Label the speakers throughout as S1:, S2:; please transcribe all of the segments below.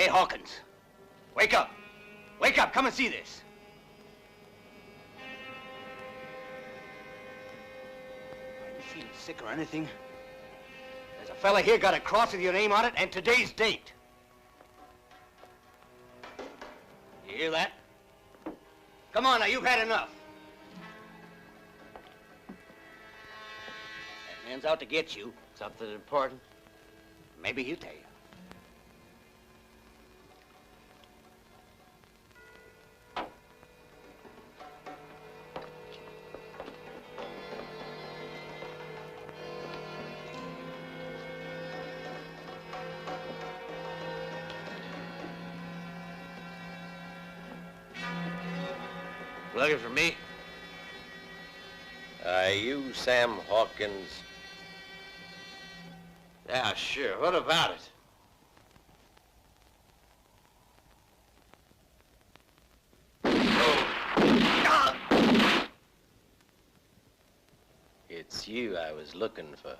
S1: Hey, Hawkins. Wake up. Wake up. Come and see this. Are you feeling sick or anything? There's a fella here got a cross with your name on it and today's date. You hear that? Come on now, you've had enough. That man's out to get you.
S2: Something important?
S1: Maybe he'll tell you.
S2: Looking for me?
S3: You Sam Hawkins?
S2: Yeah, sure. What about it?
S3: It's you I was looking for.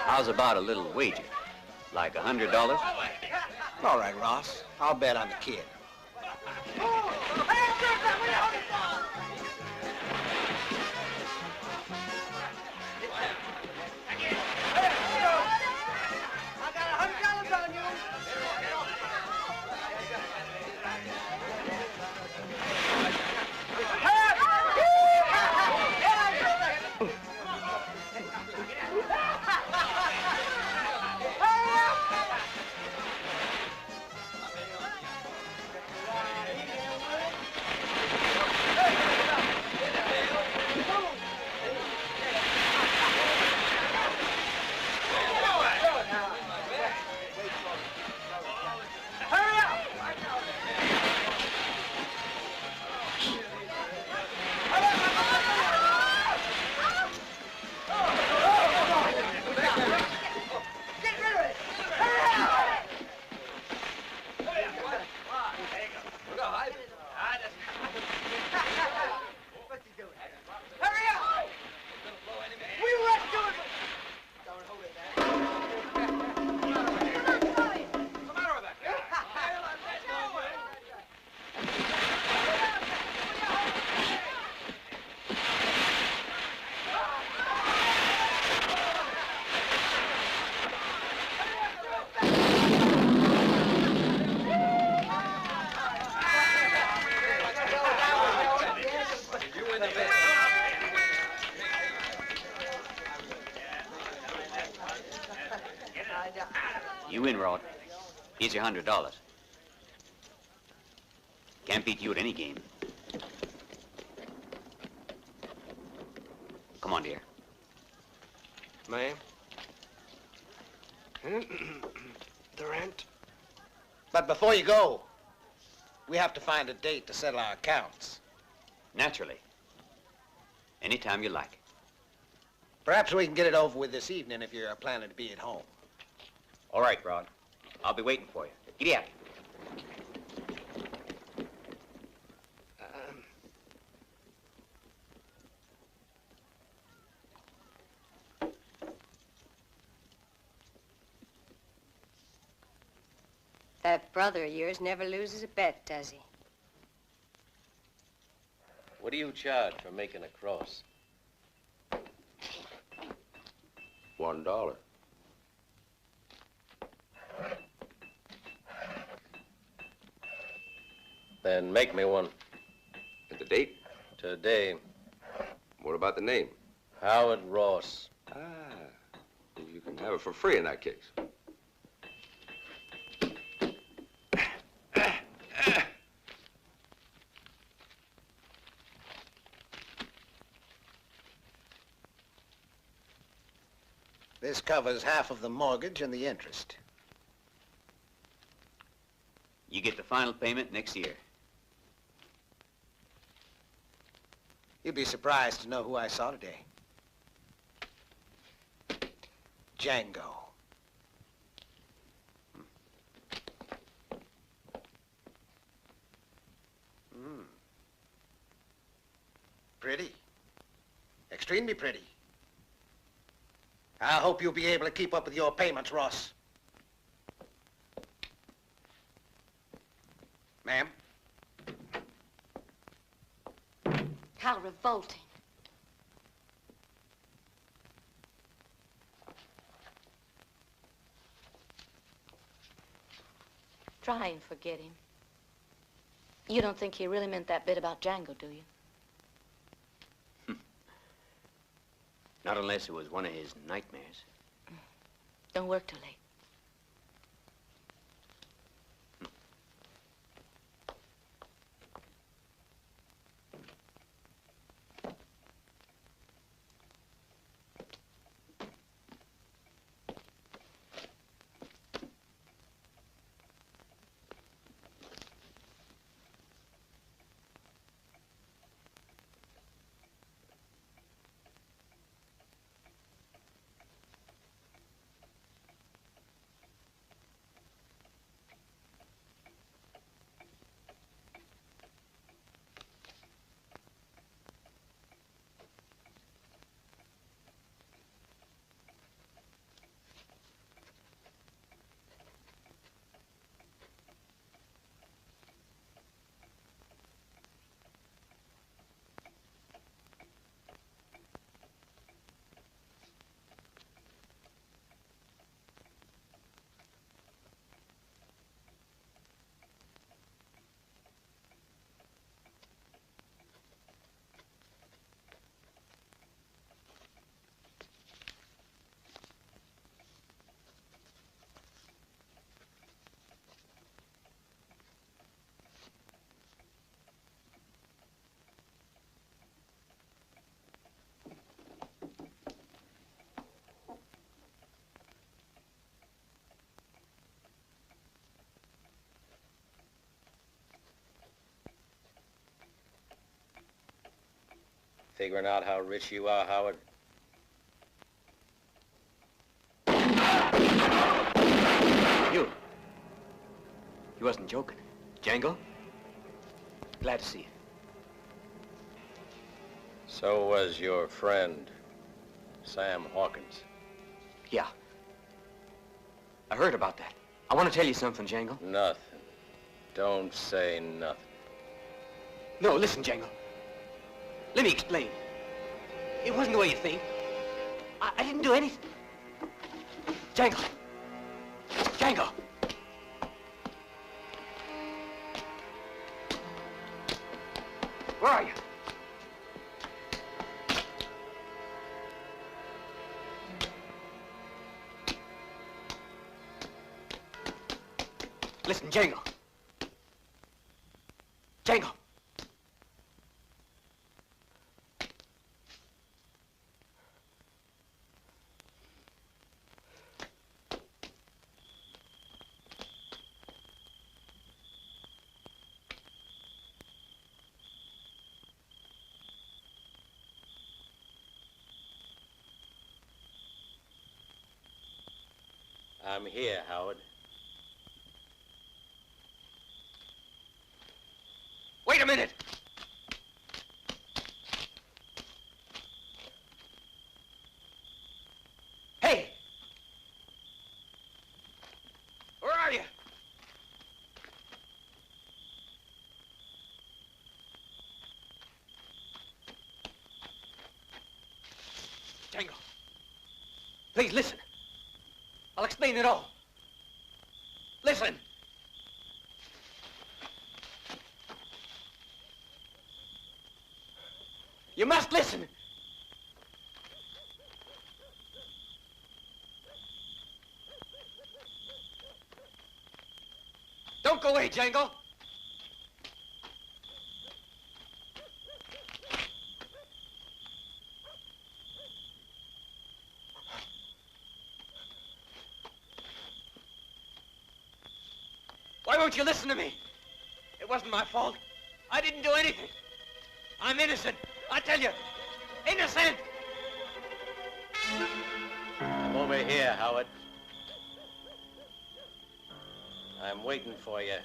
S4: How's about a little wager? Like $100?
S1: All right, Ross. I'll bet on the kid.
S4: You win, Rod. Here's your $100. Can't beat you at any game. Come on, dear.
S1: Ma'am? The rent? But before you go, we have to find a date to settle our accounts.
S4: Naturally. Anytime you like.
S1: Perhaps we can get it over with this evening if you're planning to be at home.
S4: All right, Rod. I'll be waiting for you. Giddy up.
S5: That brother of yours never loses a bet, does he?
S3: What do you charge for making a cross?
S4: $1.
S3: Then make me one.
S6: And the date?
S3: Today.
S6: What about the name?
S3: Howard Ross.
S6: Ah, you can have it for free in that case.
S1: This covers half of the mortgage and the interest.
S7: You get the final payment next year.
S1: You'd be surprised to know who I saw today. Django. Pretty. Extremely pretty. I hope you'll be able to keep up with your payments, Ross. Ma'am?
S5: How revolting. Try and forget him. You don't think he really meant that bit about Django, do you?
S7: Not unless it was one of his nightmares.
S5: Don't work too late.
S3: Figuring out how rich you are, Howard?
S7: You wasn't joking. Django? Glad to see you.
S3: So was your friend, Sam Hawkins.
S7: Yeah. I heard about that. I want to tell you something, Django.
S3: Nothing. Don't say nothing.
S7: No, listen, Django. Let me explain. It wasn't the way you think. I didn't do anything. Django. Django. Where are you? Listen, Django. Django.
S3: I'm here, Howard.
S7: Wait a minute! Hey! Where are you? Django. Please, listen. I'll explain it all. Listen. You must listen. Don't go away, Django. Why won't you listen to me? It wasn't my fault. I didn't do anything. I'm innocent. I tell you, innocent!
S3: Come over here, Howard. I'm waiting for you.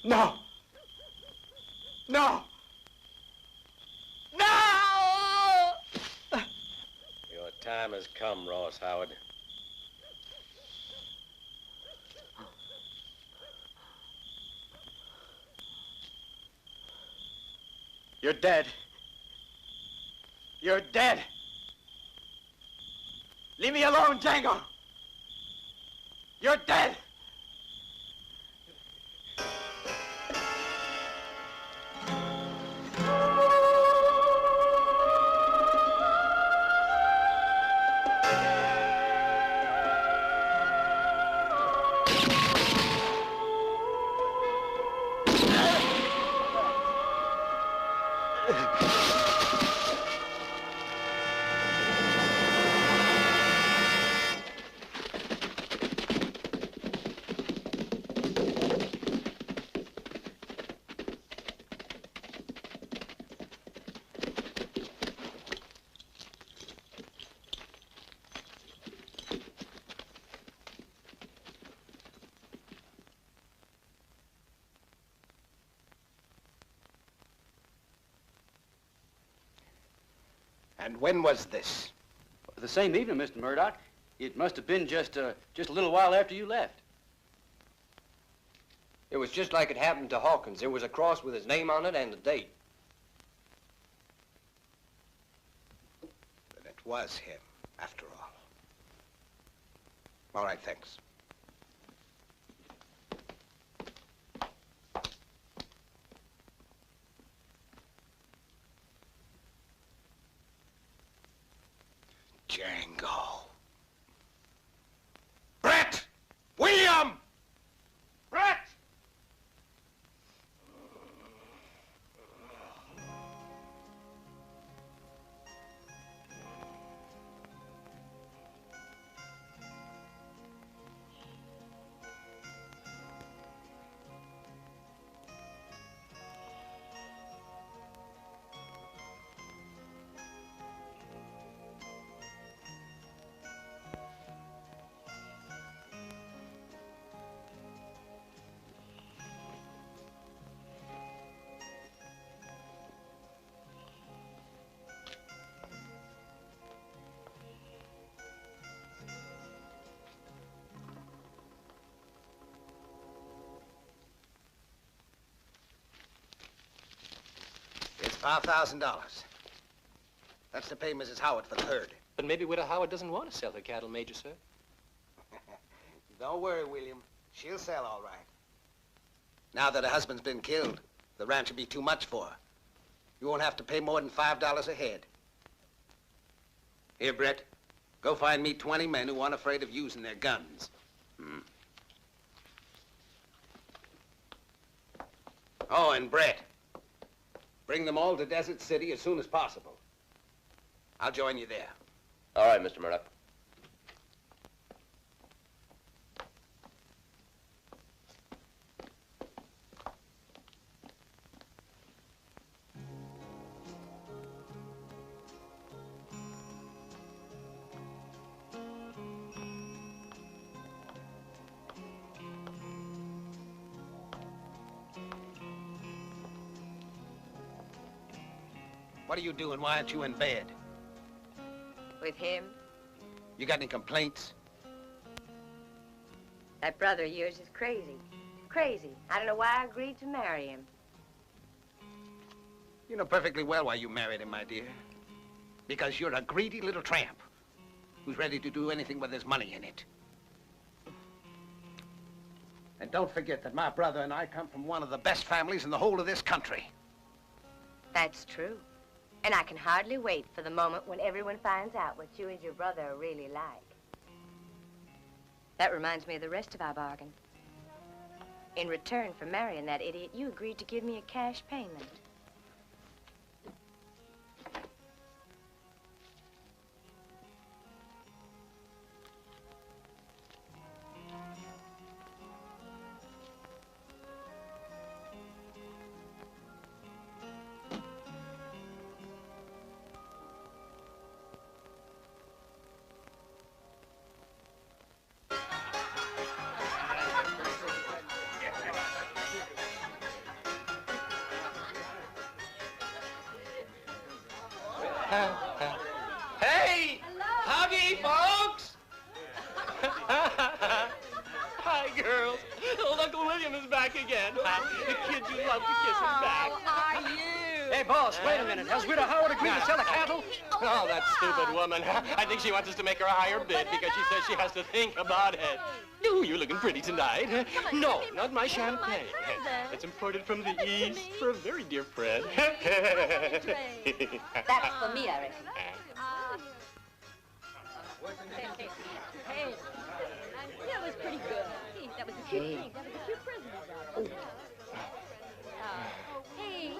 S7: No! No! No!
S3: Your time has come, Ross Howard.
S7: You're dead. You're dead. Leave me alone, Django. You're dead.
S1: And when was this?
S8: The same evening, Mr. Murdoch. It must have been just a little while after you left.
S9: It was just like it happened to Hawkins. There was a cross with his name on it and the date.
S1: Then it was him, after all. All right, thanks. Django. Brett! William! Brett! It's $5,000. That's to pay Mrs. Howard for the herd.
S9: But maybe Widow Howard doesn't want to sell her cattle, Major, sir.
S1: Don't worry, William. She'll sell all right. Now that her husband's been killed, the ranch will be too much for her. You won't have to pay more than $5 a head. Here, Brett. Go find me 20 men who aren't afraid of using their guns. Oh, and Brett. Bring them all to Desert City as soon as possible. I'll join you there.
S6: All right, Mr. Murdoch.
S1: What are you doing? Why aren't you in bed?
S10: With him?
S1: You got any complaints?
S10: That brother of yours is crazy. Crazy. I don't know why I agreed to marry him.
S1: You know perfectly well why you married him, my dear. Because you're a greedy little tramp who's ready to do anything with his money in it. And don't forget that my brother and I come from one of the best families in the whole of this country.
S10: That's true. And I can hardly wait for the moment when everyone finds out what you and your brother are really like. That reminds me of the rest of our bargain. In return for marrying that idiot, you agreed to give me a cash payment.
S7: Hey! Howdy, folks! Hi, girls. Old Uncle William is back again. The kid you love to kiss him back.
S11: How are you?
S8: Hey, boss, wait a minute. Has Widow Howard agreed to sell the cattle?
S7: Oh, that stupid woman. I think she wants us to make her a higher bid because she says she has to think about it. Ooh, you're looking pretty tonight. No, not my champagne. It's imported from the East for a very dear friend.
S5: That's for me, I reckon.
S11: Hey, that was pretty good. That was a cute thing. That was a cute present you got. Hey.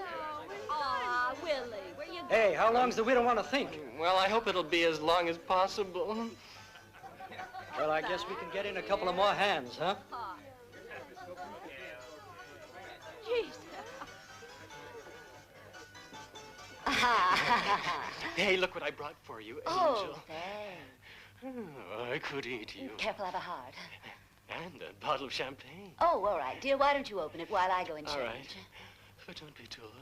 S11: Aw, Willie, where you going?
S8: Hey, how long's the widow want to think?
S7: Well, I hope it'll be as long as possible.
S8: Well, I guess we can get in a couple of more hands, huh?
S11: Jesus.
S7: Hey, look what I brought for you, Angel.
S5: Oh, thanks.
S7: Oh, I could eat you.
S5: Careful, I have a heart.
S7: And a bottle of champagne.
S5: Oh, all right. Dear, why don't you open it while I go and change?
S7: All right. But don't be too long.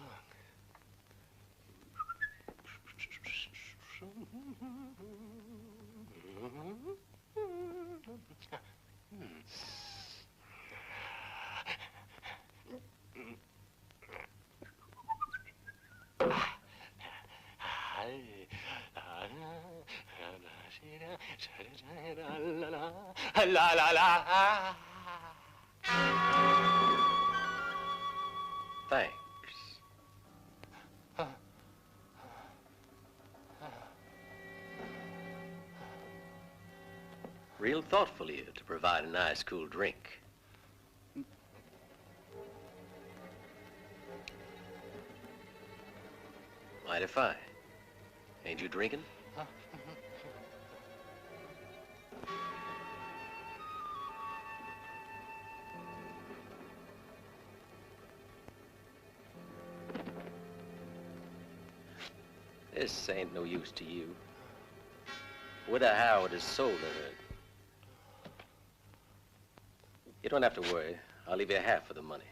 S7: La la la.
S3: Thanks. Real thoughtful of you to provide a nice, cool drink. Mighty fine. Ain't you drinking? This ain't no use to you. Widow Howard has sold her. You don't have to worry. I'll leave you half of the money.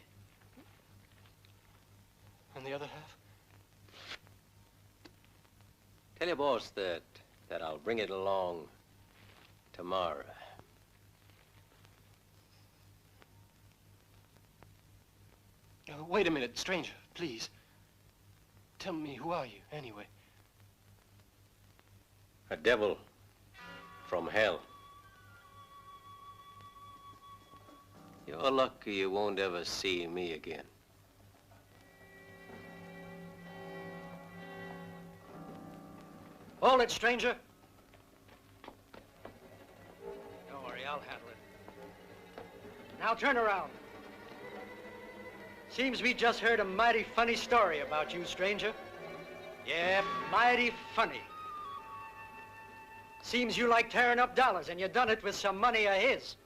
S7: And the other half?
S3: Tell your boss that I'll bring it along tomorrow.
S7: Wait a minute, stranger, please. Tell me, who are you, anyway?
S3: A devil from hell. You're lucky you won't ever see me again.
S8: Hold it, stranger. Don't worry, I'll handle it. Now turn around. Seems we just heard a mighty funny story about you, stranger. Yeah, mighty funny. Seems you like tearing up dollars, and you done it with some money of his.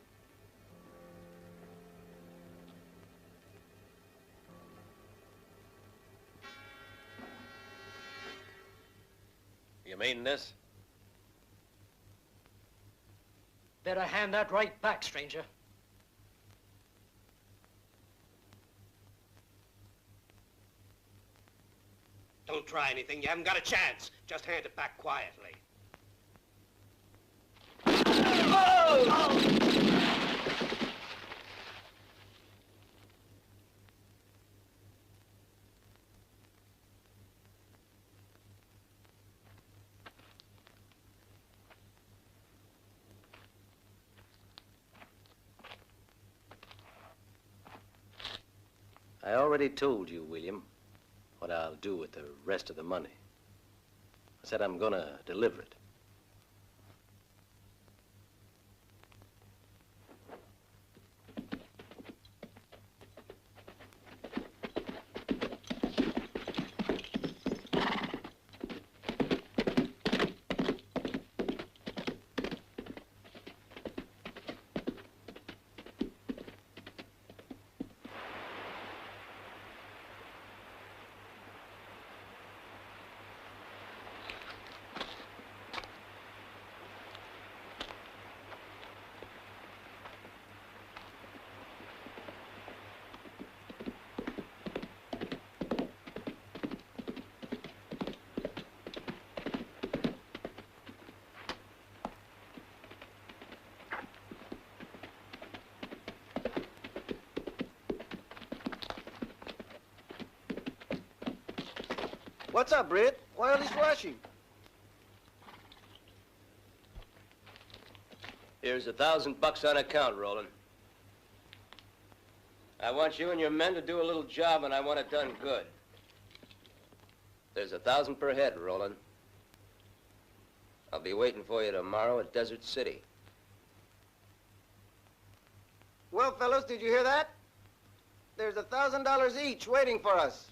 S3: You mean this?
S8: Better hand that right back, stranger.
S12: Don't try anything. You haven't got a chance. Just hand it back quietly.
S3: I already told you, William, what I'll do with the rest of the money. I said I'm gonna deliver it.
S13: What's up, Britt? Why all this rushing?
S9: Here's $1,000 on account, Roland. I want you and your men to do a little job, and I want it done good. There's $1,000 per head, Roland. I'll be waiting for you tomorrow at Desert City.
S13: Well, fellows, did you hear that? There's $1,000 each waiting for us.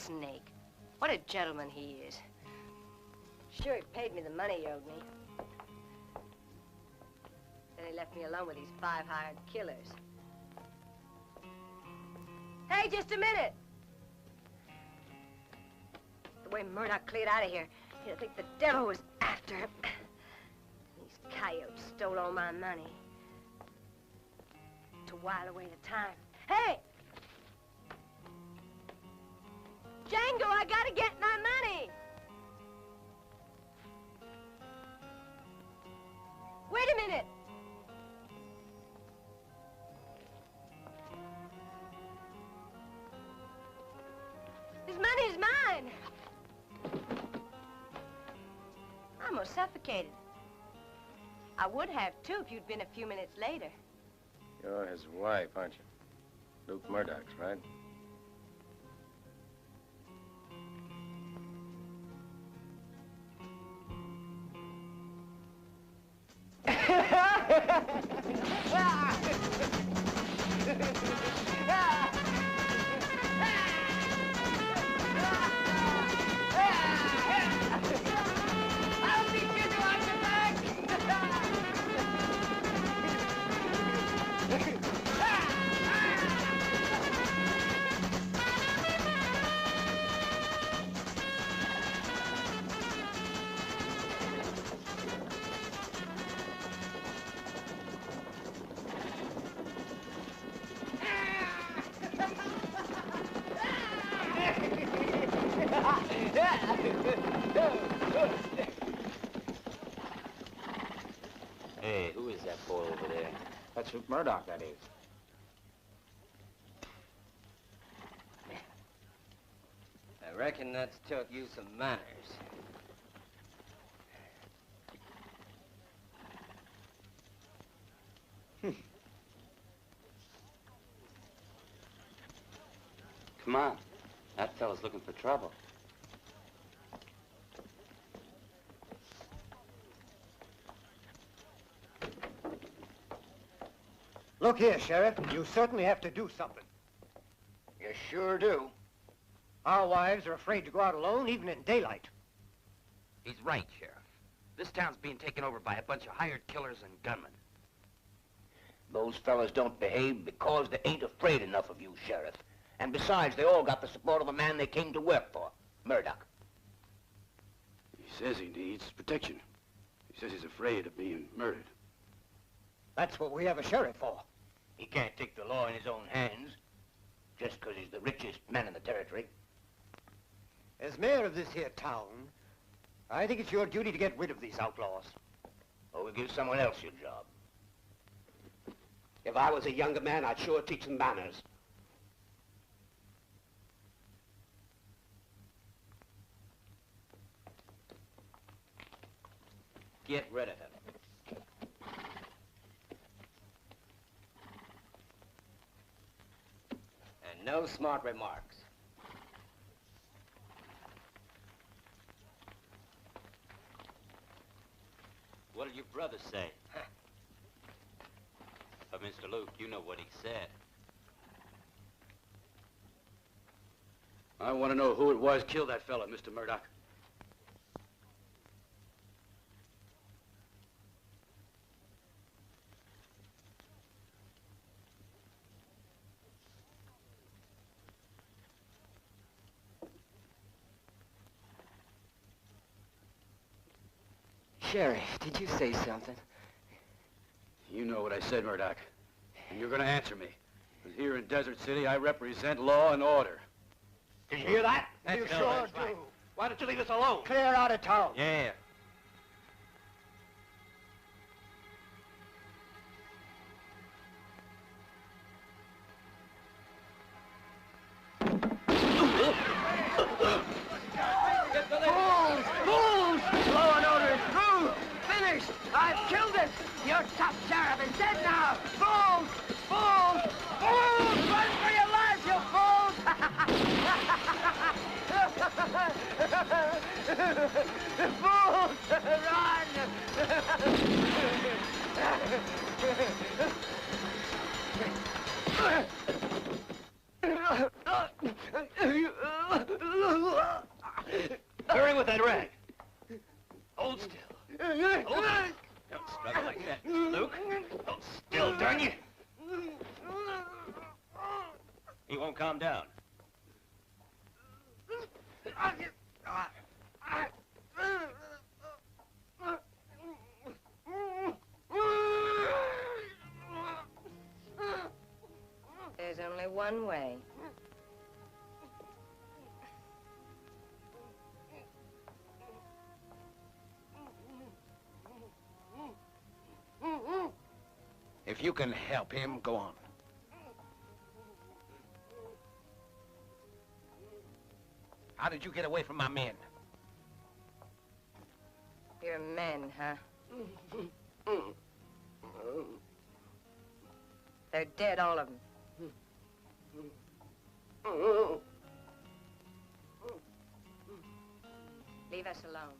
S10: snake. What a gentleman he is. Sure, he paid me the money he owed me. Then he left me alone with these 5 hired killers. Hey, just a minute! The way Murdoch cleared out of here, you'd think the devil was after him. These coyotes stole all my money. To while away the time. Hey! Django, I gotta get my money! Wait a minute! This money is mine! I'm almost suffocated. I would have, too, if you'd been a few minutes later.
S3: You're his wife, aren't you? Luke Murdoch's, right? Hey, who is that boy over there?
S14: That's Luke Murdoch, that is.
S9: I reckon that's taught you some manners.
S4: Come on. That fella's looking for trouble.
S8: Look here, Sheriff. You certainly have to do something.
S14: You sure do.
S8: Our wives are afraid to go out alone, even in daylight.
S15: He's right, Sheriff. This town's being taken over by a bunch of hired killers and gunmen.
S14: Those fellas don't behave because they ain't afraid enough of you, Sheriff. And besides, they all got the support of the man they came to work for, Murdoch.
S16: He says he needs protection. He says he's afraid of being murdered.
S8: That's what we have a sheriff for.
S14: He can't take the law in his own hands just because he's the richest man in the territory.
S8: As mayor of this here town, I think it's your duty to get rid of these outlaws.
S14: Or we'll give someone else your job.
S12: If I was a younger man, I'd sure teach them manners.
S9: Get rid of him. And no smart remarks.
S4: What did your brother say? But Mr. Luke, you know what he said.
S16: I want to know who it was killed that fella, Mr. Murdoch.
S9: Sheriff, did you say something?
S16: You know what I said, Murdoch. And you're going to answer me. Because here in Desert City, I represent law and order.
S8: Did you hear that?
S12: You sure do. Why don't you leave us alone?
S8: Clear out of town.
S9: Yeah.
S13: Fools! Law and order is through! Finished! I've killed it! Your top sheriff is dead now! Fools! Fools! Fools! Run for your lives, you fools! Fools! Run!
S7: Hurry with that rag. Hold still. Hold still. Don't struggle like that, Luke. Hold still, darn you. He won't calm down.
S10: There's only one way.
S1: If you can help him, go on. How did you get away from my men?
S10: Your men, huh? They're dead, all of them. Leave us alone.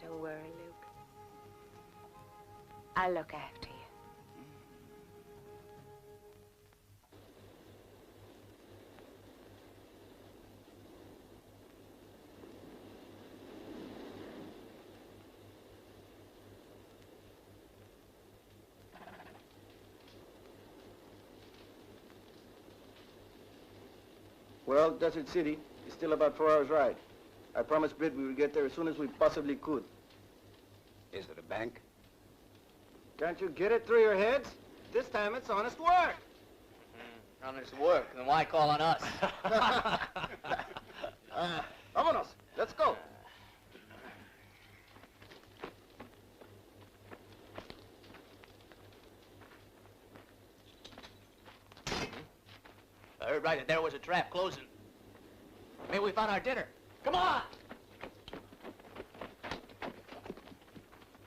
S10: Don't worry, Luke. I'll look after you.
S17: Well, Desert City is still about 4 hours' ride. I promised Britt we would get there as soon as we possibly could.
S1: Is it a bank?
S17: Can't you get it through your heads? This time it's honest work.
S14: Honest work, then why call on us?
S17: Vámonos, let's go.
S14: I heard right that there was a trap closing. Maybe we found our dinner. Come on!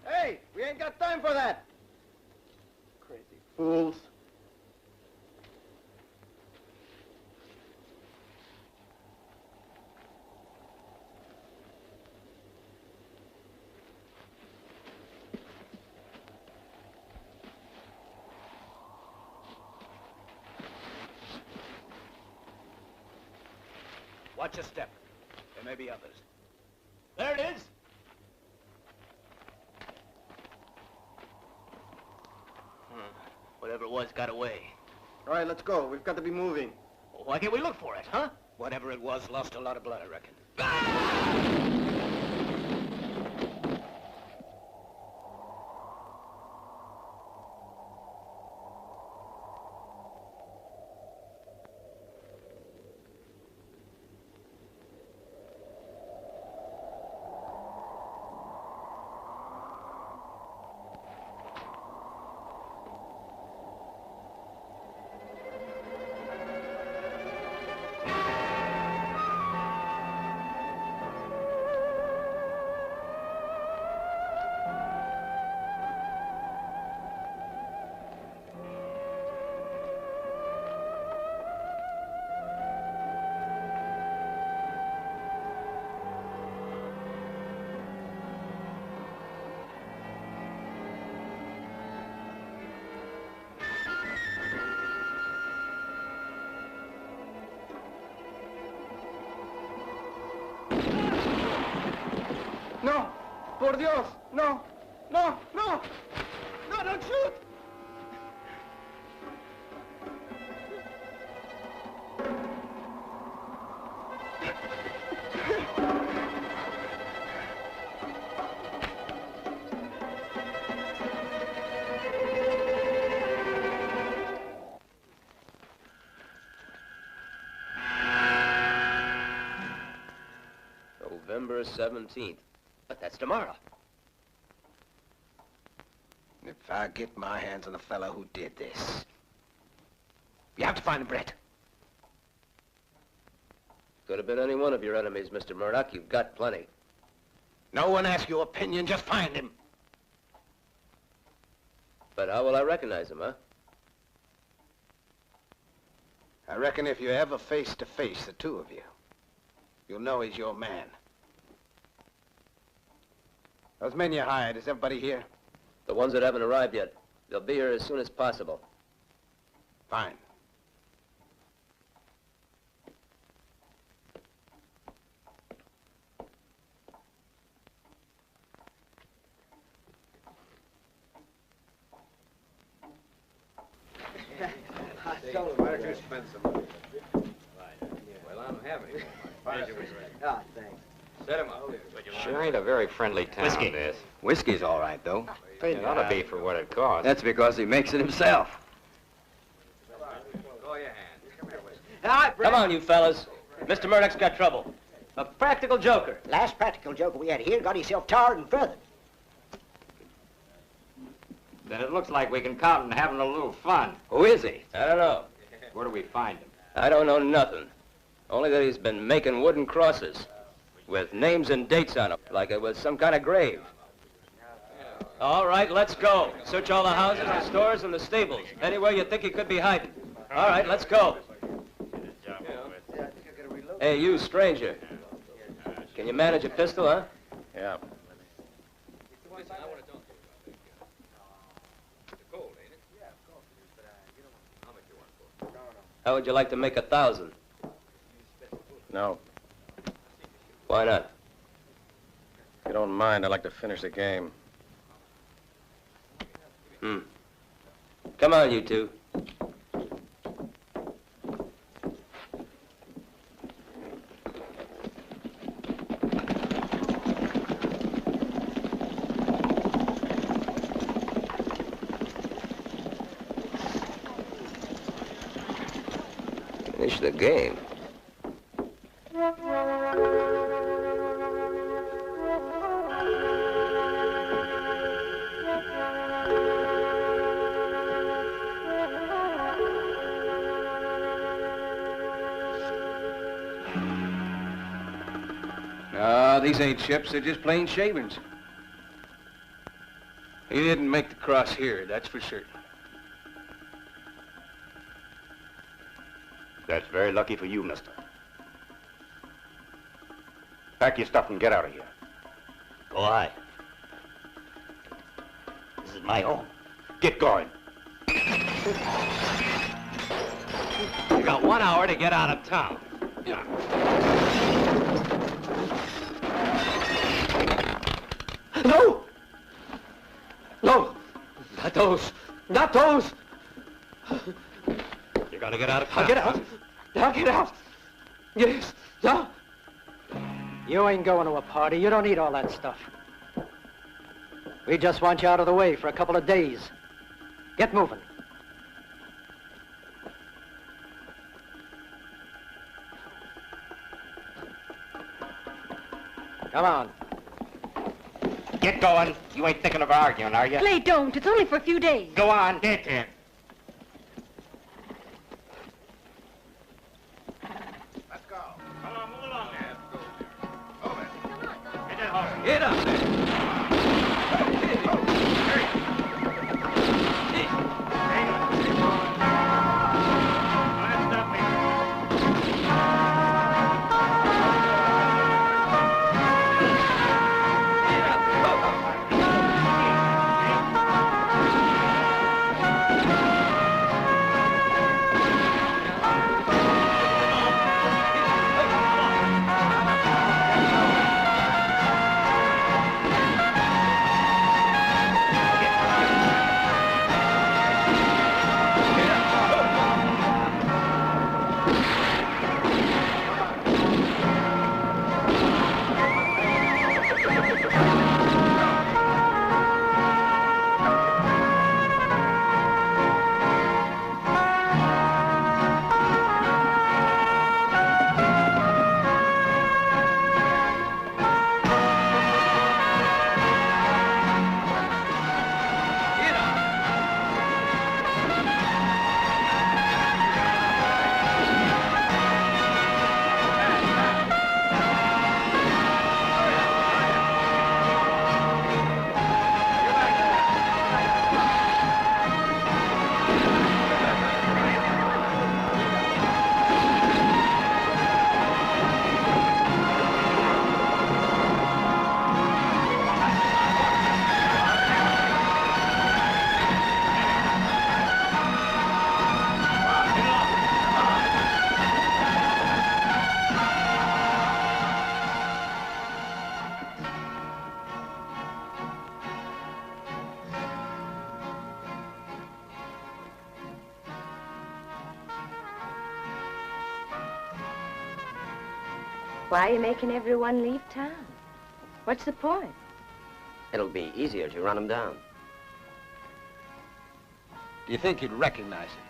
S17: Hey, we ain't got time for that. Crazy fools.
S16: Watch your step. There may be others.
S14: There it is! Whatever it was got away.
S17: All right, let's go. We've got to be moving.
S14: Why can't we look for it, huh?
S16: Whatever it was, lost a lot of blood, I reckon.
S17: No! Por Dios! No! No! No! No, don't shoot!
S9: November 17th.
S14: But that's tomorrow.
S1: If I get my hands on the fellow who did this, you have to find him, Brett.
S9: Could have been any one of your enemies, Mr. Murdoch. You've got plenty.
S1: No one asks your opinion, just find him.
S9: But how will I recognize him, huh?
S1: I reckon if you're ever face to face, the two of you, you'll know he's your man. Those men you hired, is everybody here?
S9: The ones that haven't arrived yet. They'll be here as soon as possible.
S1: Fine.
S2: Why don't you spend some money? Well, I'm having it.
S13: Oh, thanks.
S2: Set him up.
S4: Sure ain't a very friendly town,
S2: Whiskey.
S4: this.
S17: Whiskey's all right, though.
S4: It ought to be for what it costs.
S17: That's because he makes it himself.
S2: Go your hand.
S13: All right,
S9: Come on, you fellas. Mr. Murdoch's got trouble. A practical joker.
S13: Last practical joker we had here got himself tarred and feathered.
S4: Then it looks like we can count on having a little fun.
S17: Who is he?
S9: I don't know.
S4: Where do we find him?
S9: I don't know nothing. Only that he's been making wooden crosses with names and dates on them, like it was some kind of grave. All right, let's go. Search all the houses, the stores, and the stables. Anywhere you think he could be hiding. All right, let's go. Hey, you stranger. Can you manage a pistol, huh?
S4: Yeah.
S9: How would you like to make 1,000?
S18: No.
S9: Why not?
S18: If you don't mind, I'd like to finish the game.
S9: Come on, you two. Finish the game.
S17: No, these ain't chips. They're just plain shavings.
S16: He didn't make the cross here, that's for certain.
S14: That's very lucky for you, mister. Pack your stuff and get out of here.
S15: Go ahead. This is my home.
S14: Get going.
S15: You got 1 hour to get out of town.
S13: No! No! Not those! Not those!
S15: You gotta get out of town.
S13: I'll get out! I'll get out! Yes! No!
S8: You ain't going to a party. You don't need all that stuff. We just want you out of the way for a couple of days. Get moving. Come on.
S15: Get going. You ain't thinking of arguing, are you?
S11: Clay, don't. It's only for a few days.
S15: Go on, get in.
S2: Let's go. Come on, move along there. Move it. Get that horse.
S17: Get up there.
S2: Stop me.
S10: Why are you making everyone leave town? What's the point?
S4: It'll be easier to run him down.
S1: Do you think you'd recognize him?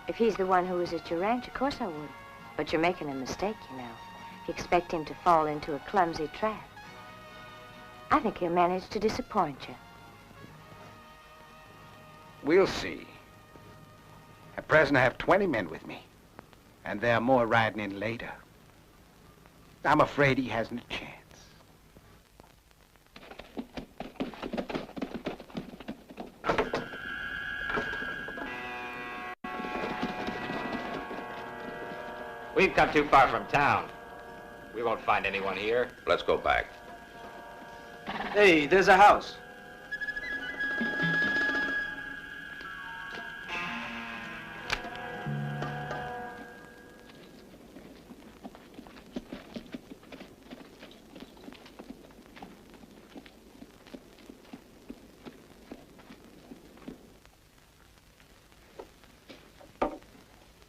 S10: If he's the one who was at your ranch, of course I would. But you're making a mistake, you know. You expect him to fall into a clumsy trap. I think he'll manage to disappoint you.
S1: We'll see. At present, I have 20 men with me. And there are more riding in later. I'm afraid he hasn't a chance.
S15: We've come too far from town. We won't find anyone here.
S6: Let's go back.
S17: Hey, there's a house.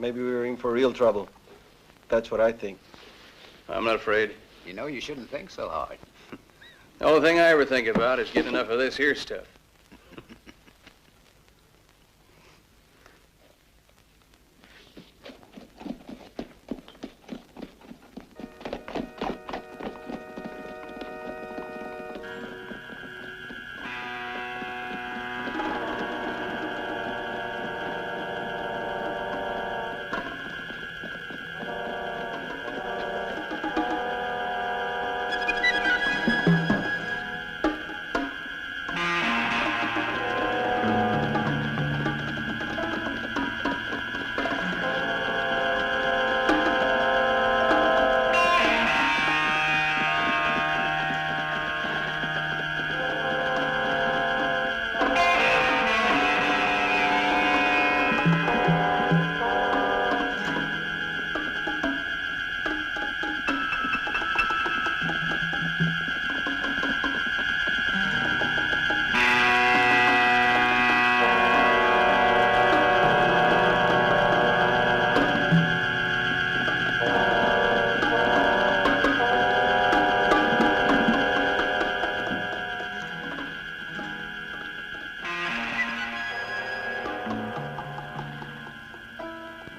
S17: Maybe we were in for real trouble. That's what I think.
S16: I'm not afraid.
S4: You know, you shouldn't think so hard.
S16: The only thing I ever think about is getting enough of this here stuff.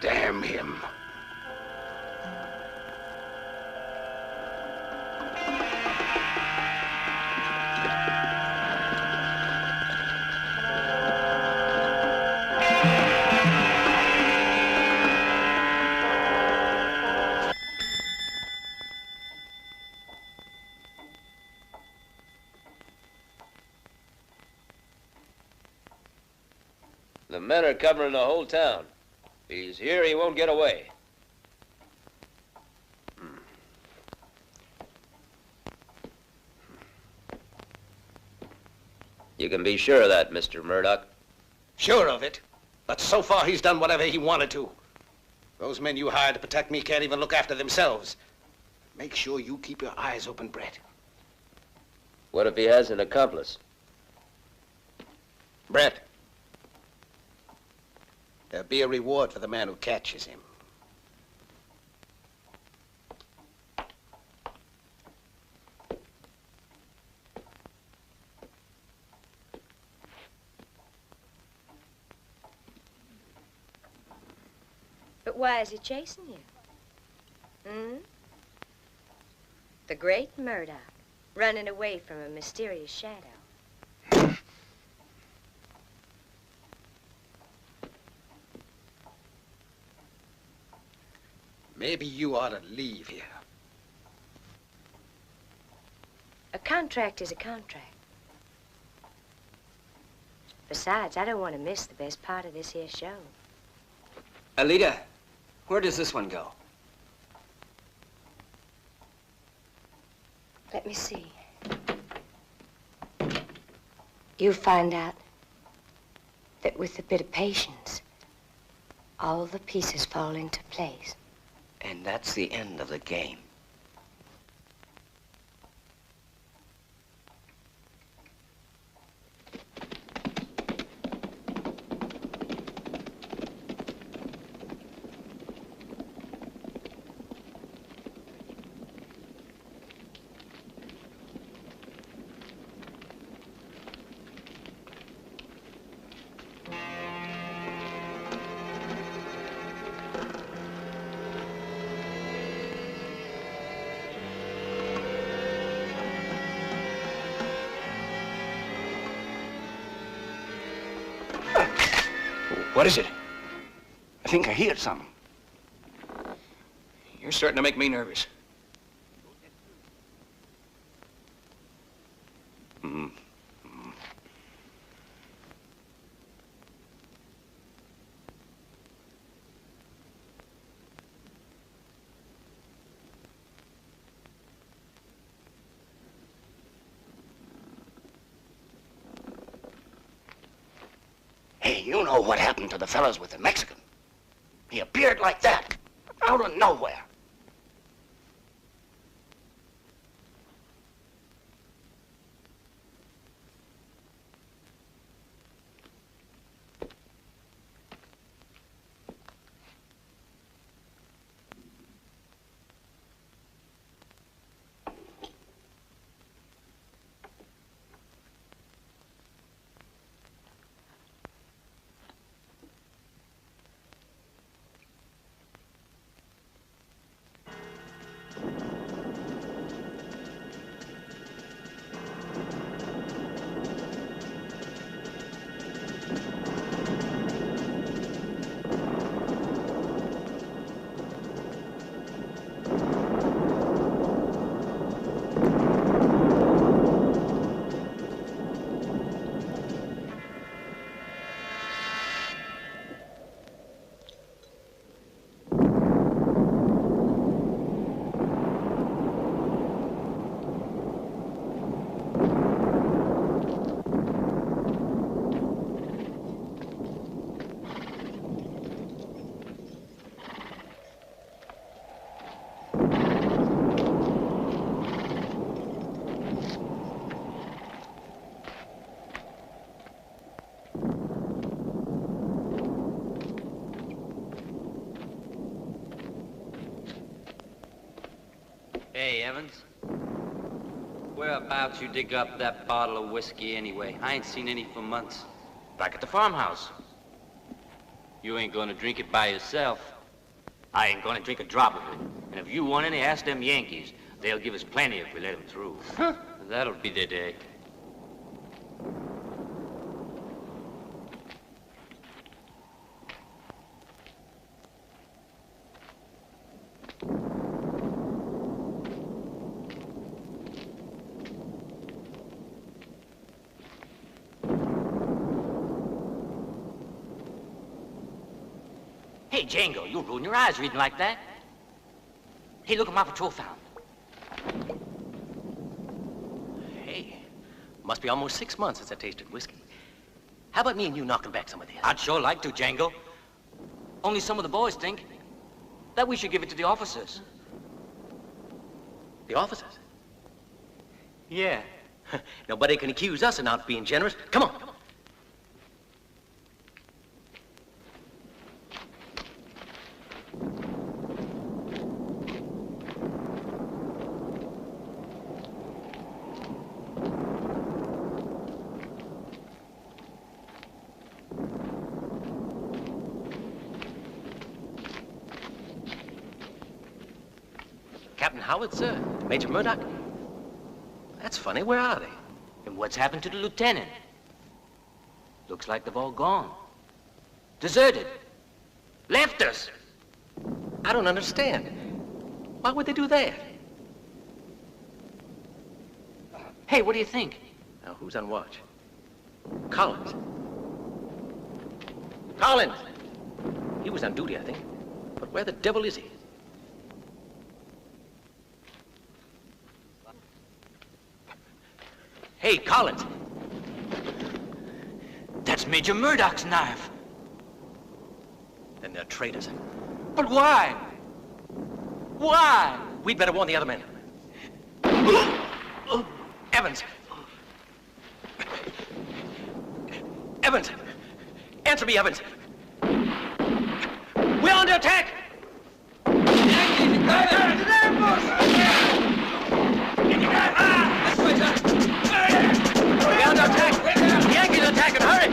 S1: Damn him.
S3: The men are covering the whole town. If he's here, he won't get away. You can be sure of that, Mr. Murdoch.
S1: Sure of it. But so far, he's done whatever he wanted to. Those men you hired to protect me can't even look after themselves. Make sure you keep your eyes open, Brett.
S3: What if he has an accomplice?
S1: Brett. There'll be a reward for the man who catches him.
S10: But why is he chasing you? Hmm? The great Murdoch, running away from a mysterious shadow.
S1: Maybe you ought to leave here.
S10: A contract is a contract. Besides, I don't want to miss the best part of this here show.
S7: Alita, where does this one go?
S10: Let me see. You find out that with a bit of patience, all the pieces fall into place.
S4: And that's the end of the game.
S14: What is it? I think I hear something. You're starting to make me nervous. Hey, you know what happened to the fellas with the Mexican? He appeared like that, out of nowhere.
S15: Hey, Evans. Whereabouts you dig up that bottle of whiskey anyway? I ain't seen any for months.
S14: Back at the farmhouse.
S15: You ain't gonna drink it by yourself. I ain't gonna drink a drop of it. And if you want any, ask them Yankees. They'll give us plenty if we let them through. That'll be the day. Hey, Django, you'll ruin your eyes reading like that. Hey, look at my patrol found.
S3: Hey, must be almost 6 months since I tasted whiskey. How about me and you knocking back some of this?
S15: I'd sure like to, Django. Only some of the boys think that we should give it to the officers.
S3: The officers?
S15: Yeah.
S3: Nobody can accuse us of not being generous. Come on. Captain Howard, sir. Major Murdoch. That's funny. Where are they?
S15: And what's happened to the lieutenant? Looks like they've all gone. Deserted. Left us.
S3: I don't understand. Why would they do that?
S15: Hey, what do you think?
S3: Now, who's on watch? Collins. Collins! He was on duty, I think. But where the devil is he? Hey, Collins!
S15: That's Major Murdoch's knife.
S3: Then they're traitors.
S15: But why? Why?
S3: We'd better warn the other men. Evans! Evans! Answer me, Evans! We're under attack! We're under attack! The Yankees are attacking! Hurry!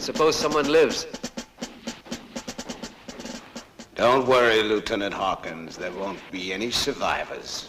S19: suppose someone lives.
S20: Don't worry, Lieutenant Hawkins. There won't be any survivors.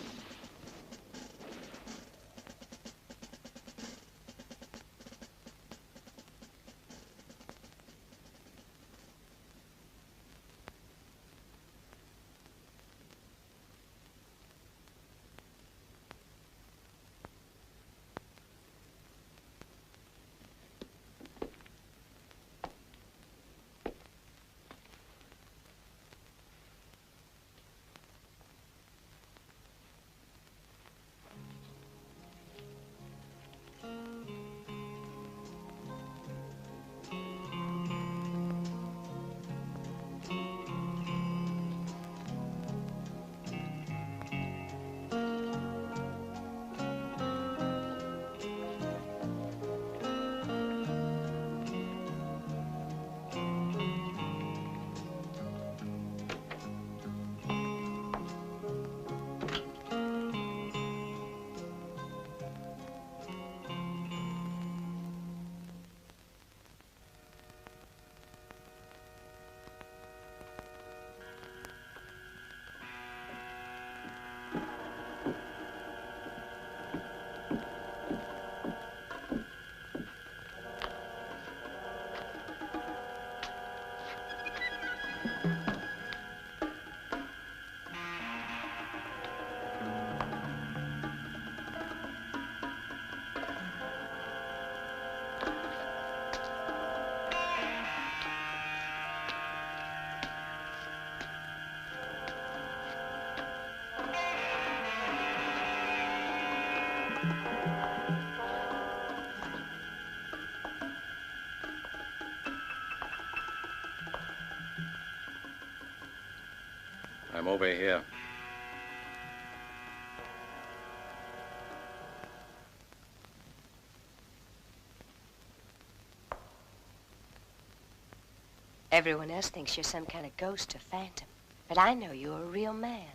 S18: I'm over here.
S10: Everyone else thinks you're some kind of ghost or phantom. But I know you're a real man.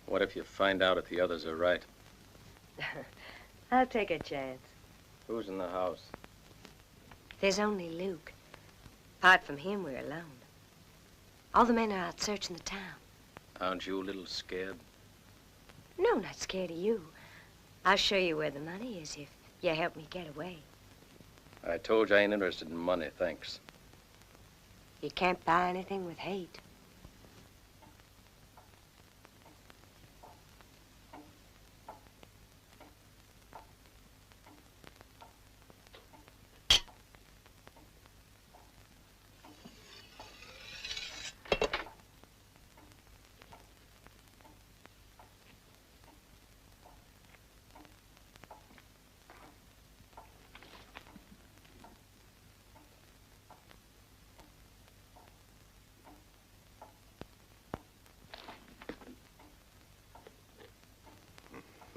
S18: What if you find out if the others are right?
S10: I'll take a chance.
S18: Who's in the house?
S10: There's only Luke. Apart from him, we're alone. All the men are out searching the town.
S18: Aren't you a little scared?
S10: No, not scared of you. I'll show you where the money is if you help me get away.
S18: I told you I ain't interested in money, thanks.
S10: You can't buy anything with hate.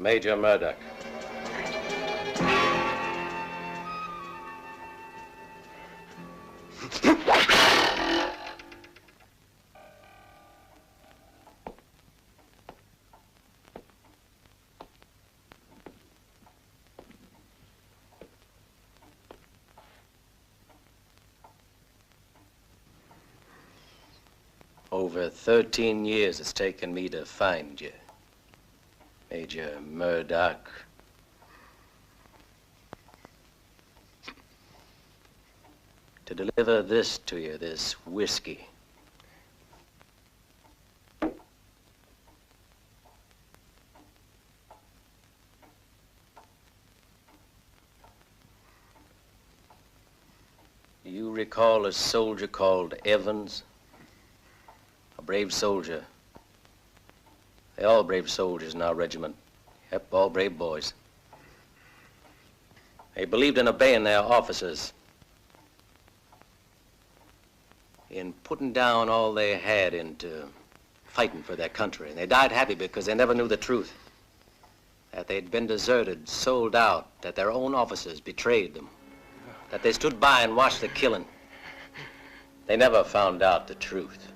S18: Major Murdoch. Over 13 years it's taken me to find you. Major Murdoch. To deliver this to you, this whiskey. You recall a soldier called Evans? A brave soldier. They're all brave soldiers in our regiment. Yep, all brave boys. They believed in obeying their officers, in putting down all they had into fighting for their country. And they died happy because they never knew the truth. That they'd been deserted, sold out, that their own officers betrayed them, that they stood by and watched the killing. They never found out the truth.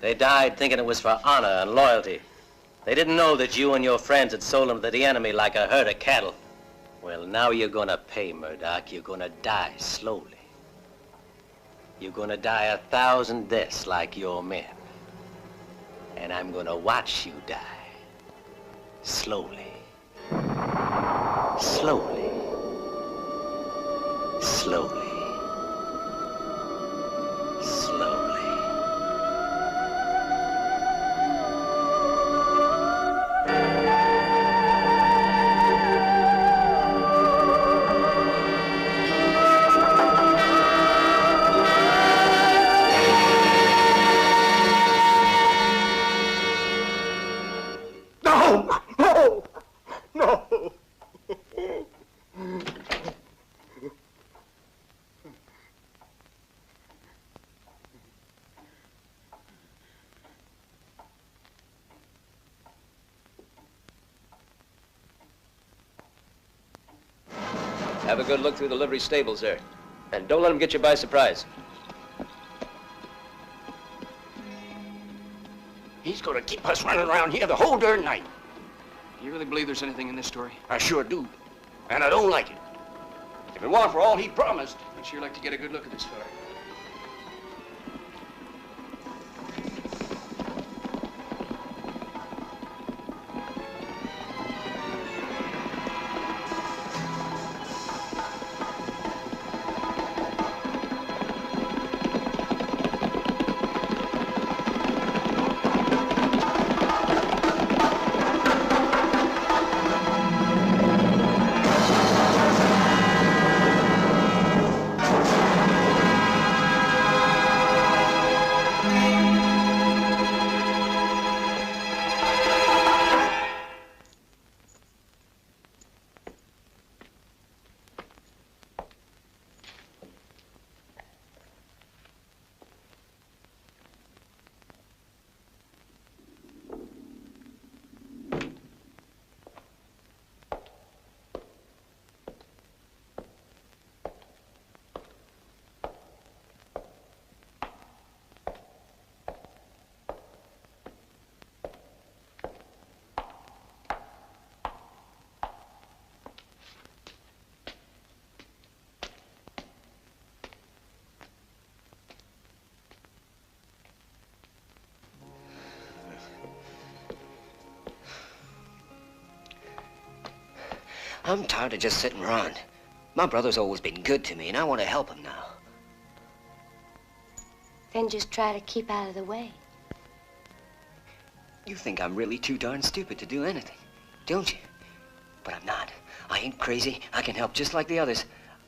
S18: They died thinking it was for honor and loyalty. They didn't know that you and your friends had sold them to the enemy like a herd of cattle. Well, now you're gonna pay, Murdoch. You're gonna die slowly. You're gonna die 1,000 deaths like your men. And I'm gonna watch you die. Slowly. Slowly. Slowly. Slowly.
S3: Have a good look through the livery stables there. And don't let them get you by surprise.
S14: He's gonna keep us running around here the whole darn night.
S16: You really believe there's anything in this story?
S14: I sure do. And I don't like it. If it weren't for all he promised.
S16: I'd sure like to get a good look at this story.
S19: I'm tired of just sitting around. My brother's always been good to me, and I want to help him now.
S10: Then just try to keep out of the way.
S19: You think I'm really too darn stupid to do anything, don't you? But I'm not. I ain't crazy. I can help just like the others.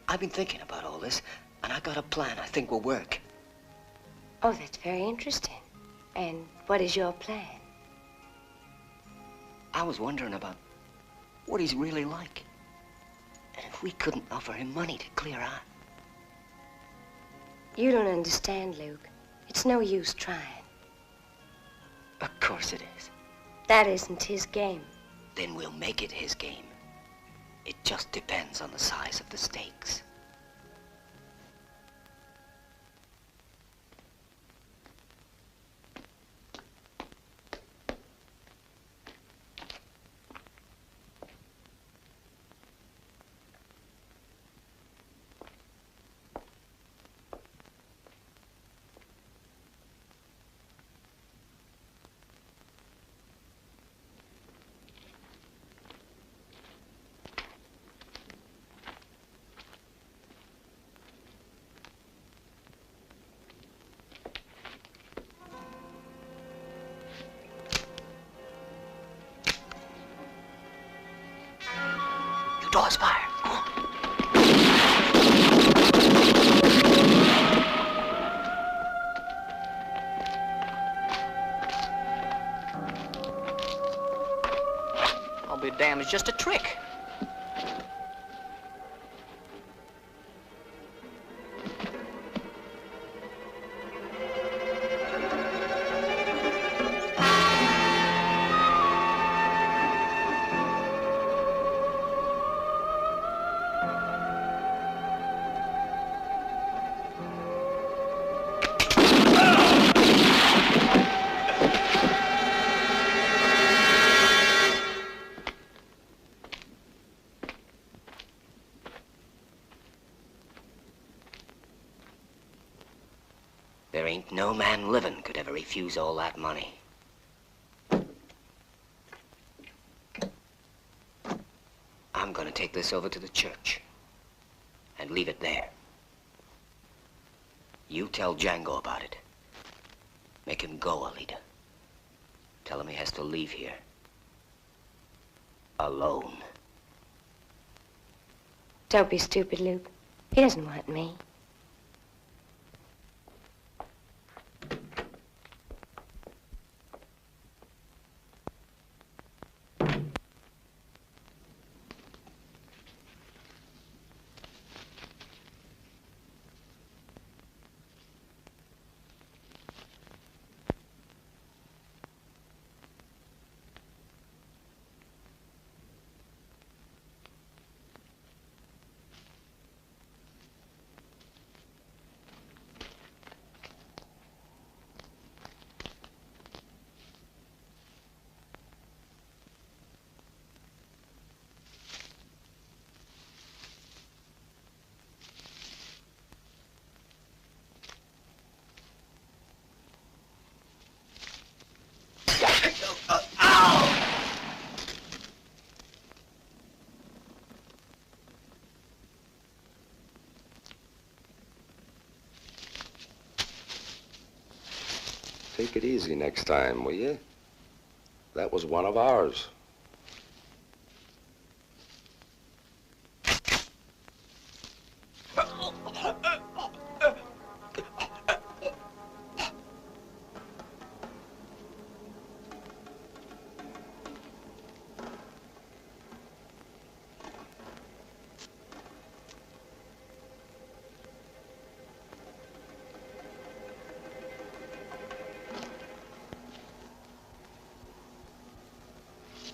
S19: I've been thinking about all this, and I got a plan I think will work.
S10: Oh, that's very interesting. And what is your plan?
S19: I was wondering about what he's really like. And if we couldn't offer him money to clear out.
S10: You don't understand, Luke. It's no use trying.
S19: Of course it is.
S10: That isn't his game.
S19: Then we'll make it his game. It just depends on the size of the stakes. Doors fire. Come on. I'll be damned, it's just a trick. There ain't no man living could ever refuse all that money. I'm gonna take this over to the church and leave it there. You tell Django about it. Make him go, Alita. Tell him he has to leave here. Alone.
S10: Don't be stupid, Luke. He doesn't want me.
S6: Take it easy next time, will you? That was one of ours.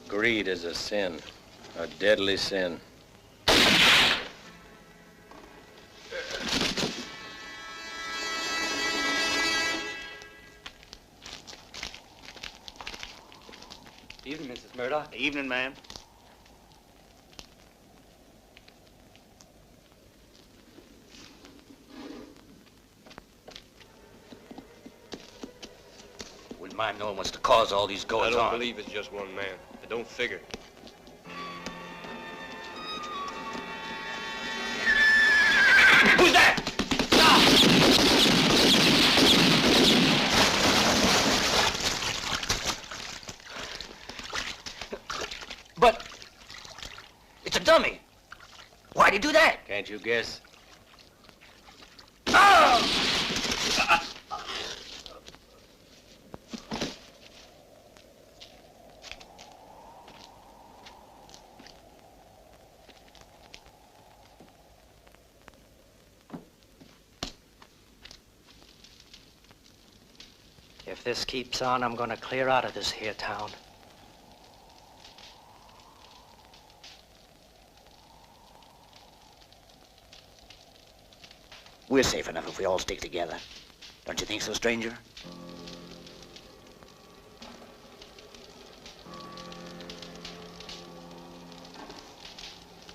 S18: Greed is a sin, a deadly sin.
S7: Evening, Mrs. Murdoch.
S12: Evening, ma'am.
S15: Wouldn't mind knowing what's the cause of all these
S2: I
S15: goings
S2: don't
S15: on.
S2: believe it's just one man. It don't figure.
S15: Who's that? But it's a dummy. Why'd he do that?
S18: Can't you guess?
S8: If this keeps on, I'm gonna clear out of this here town.
S14: We're safe enough if we all stick together. Don't you think so, stranger?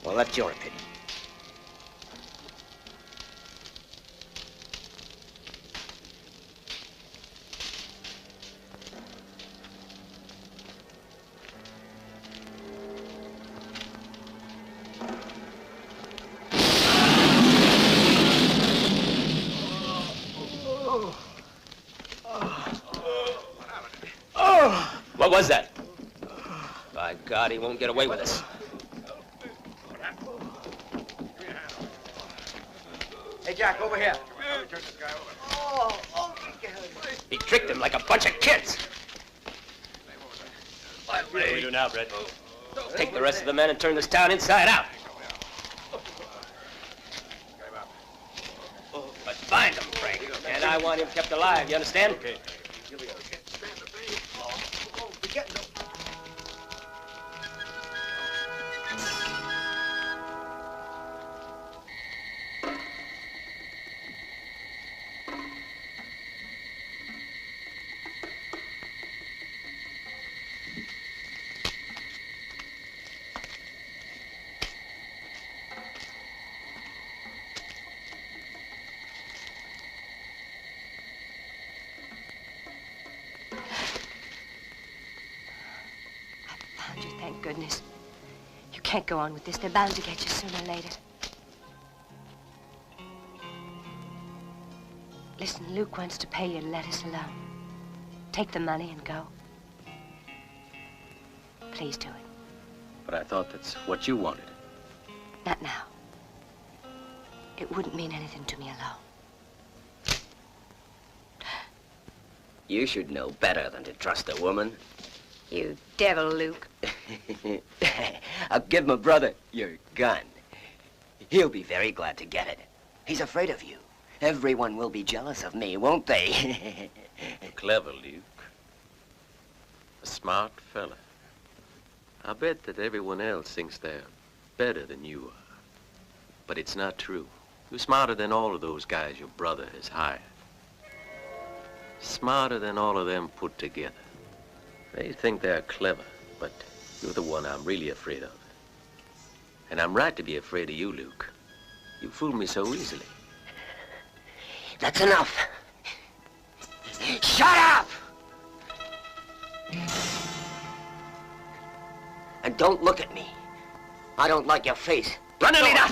S14: Well, that's your opinion.
S15: What was that? By God, he won't get away with this.
S13: Hey, Jack, over here.
S15: He tricked him like a bunch of kids.
S9: What do we do now, Brett?
S15: Take the rest of the men and turn this town inside out. But find him, Frank. And I want him kept alive, you understand? Okay.
S10: goodness. You can't go on with this. They're bound to get you sooner or later. Listen, Luke wants to pay you to let us alone. Take the money and go. Please do it.
S18: But I thought that's what you wanted.
S10: Not now. It wouldn't mean anything to me alone.
S19: You should know better than to trust a woman.
S10: You devil, Luke.
S19: I'll give my brother your gun. He'll be very glad to get it. He's afraid of you. Everyone will be jealous of me, won't they?
S18: Clever, Luke. A smart fella. I bet that everyone else thinks they're better than you are. But it's not true. You're smarter than all of those guys your brother has hired. Smarter than all of them put together. They think they're clever, but you're the one I'm really afraid of. And I'm right to be afraid of you, Luke. You fooled me so easily.
S19: That's enough. Shut up! And don't look at me. I don't like your face. Run, Alina!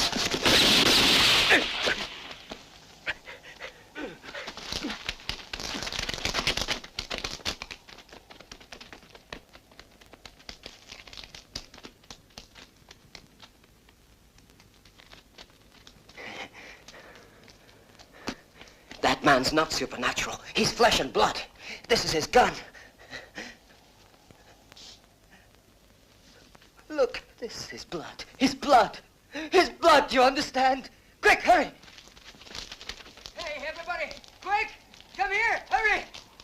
S19: That man's not supernatural. He's flesh and blood. This is his gun. Look, this is his blood. His blood. His blood, do you understand? Quick, hurry.
S13: Hey, everybody, quick! Come here, hurry!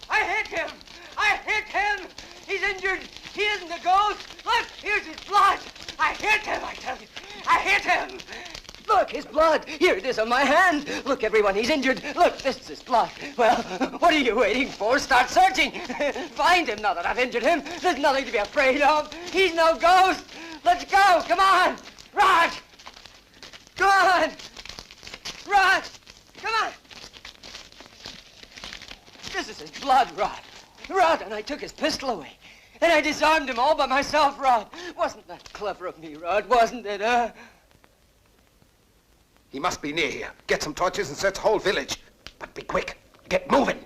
S13: I hit him! I hit him! He's injured! He isn't a ghost! Look, here's his blood! I hit him, I tell you! I hit him!
S19: Look, his blood. Here it is on my hand. Look, everyone, he's injured. Look, this is his blood. Well, what are you waiting for? Start searching. Find him now that I've injured him. There's nothing to be afraid of. He's no ghost. Let's go. Come on. Rod. Come on. Rod. Come on. This is his blood, Rod. Rod, and I took his pistol away. And I disarmed him all by myself, Rod. Wasn't that clever of me, Rod? Wasn't it, huh?
S1: He must be near here. Get some torches and search the whole village. But be quick. Get moving.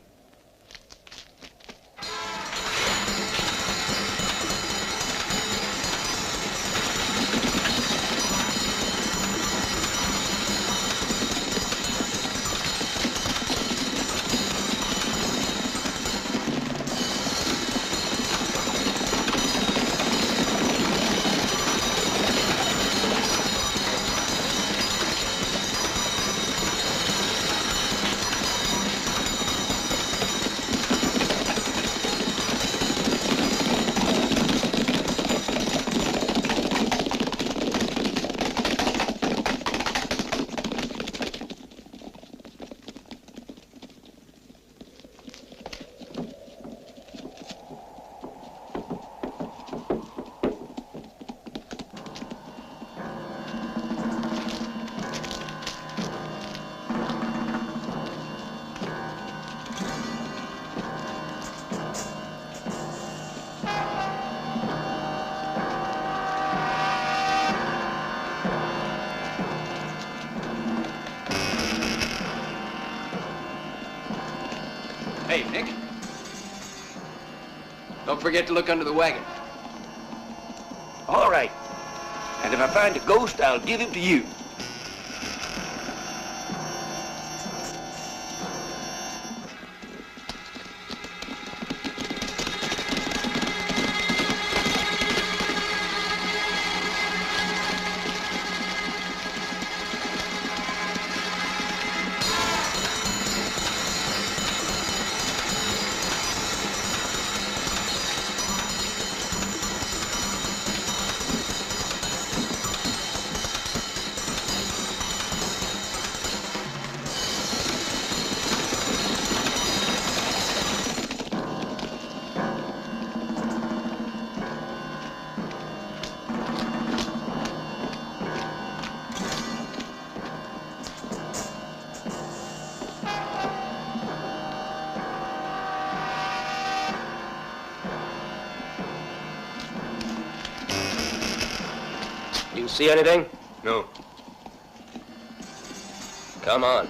S16: Hey, Nick. Don't forget to look under the wagon.
S14: All right. And if I find a ghost, I'll give him to you.
S9: see anything?
S12: No.
S9: Come on.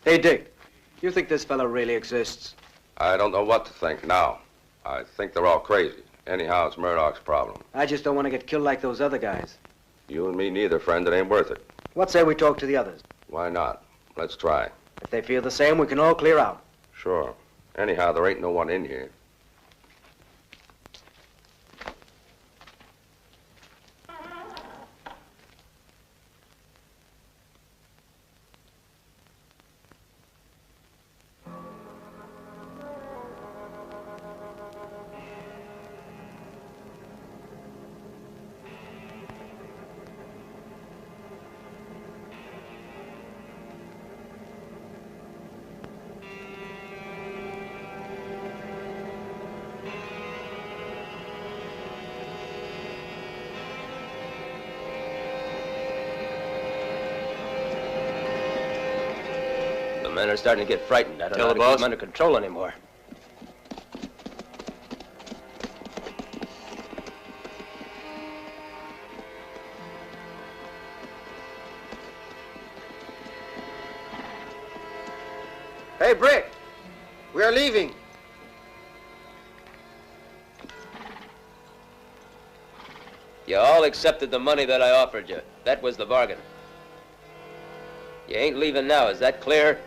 S7: Hey, Dick, you think this fellow really exists?
S6: I don't know what to think now. I think they're all crazy. Anyhow, it's Murdoch's problem.
S7: I just don't want to get killed like those other guys.
S6: You and me neither, friend. It ain't worth it.
S7: What say we talk to the others?
S6: Why not? Let's try.
S7: If they feel the same, we can all clear out.
S6: Sure. Anyhow, there ain't no one in here.
S9: The men are starting to get frightened. I don't know
S18: Tell
S9: how
S18: the
S9: to keep
S18: boss.
S9: them under control anymore.
S17: Hey, Brick! We are leaving.
S9: You all accepted the money that I offered you. That was the bargain. You ain't leaving now, is that clear?